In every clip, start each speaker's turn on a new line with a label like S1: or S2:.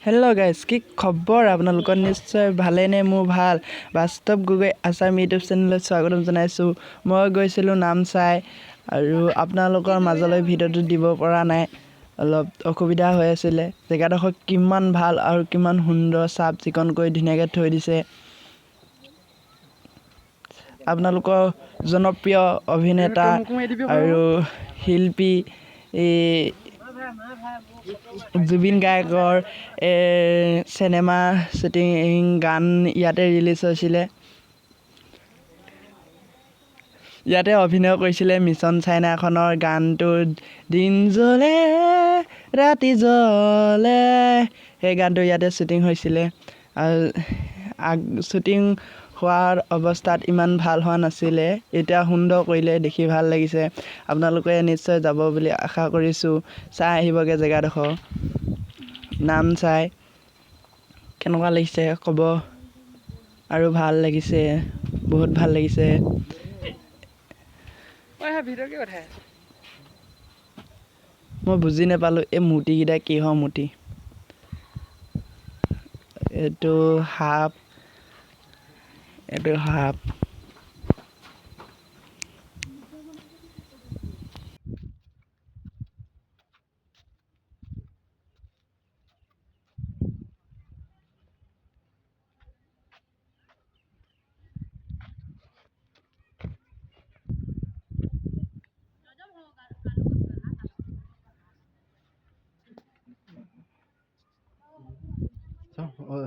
S1: Hello' guys, কি খবৰ? আপোনালোকৰ নিশ্চয় ভালেনে? মোৰ ভাল। বাস্তৱ গগৈ আছাম ইউটিউব চেনেলত স্বাগতম জনাইছোঁ। মই গৈছিলোঁ নামচাই আৰু আপোনালোকৰ মাজলৈ ভিডিঅ'টো দিব পৰা নাই, অলপ অসুবিধা হৈ আছিলে। জেগাডোখৰ কিমান ভাল আৰু কিমান সুন্দৰ, চাফ চিকুণ কৰি ধুনীয়াকৈ থৈ দিছে। আপোনালোকৰ জনপ্ৰিয় অভিনেতা আৰু শিল্পী জুবিন গাৰ্গৰ চিনেমা শ্বুটিং গান ইয়াতে ৰিলিজ হৈছিলে। ইয়াতে অভিনয় কৰিছিলে মিছন চাইনাখনৰ গানটোত দিন জ্বলে ৰাতি জ্বলে, সেই গানটো ইয়াতে শ্বুটিং হৈছিলে। শ্বুটিং হোৱাৰ অৱস্থাত ইমান ভাল হোৱা নাছিলে, এতিয়া সুন্দৰ কৰিলে, দেখি ভাল লাগিছে। আপোনালোকে নিশ্চয় যাব বুলি আশা কৰিছোঁ। চাই আহিবগৈ জেগাডোখৰ নামচাই। কেনেকুৱা লাগিছে ক'ব। আৰু ভাল লাগিছে, বহুত ভাল লাগিছে। মই বুজি নাপালোঁ এই মূৰ্তিকেইটা কিহৰ মূৰ্তি। এইটো সাপ।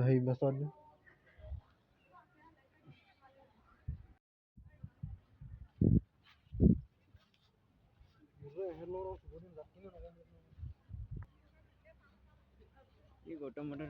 S2: হেৰি বাছত
S1: গৌতম বুদ্ধ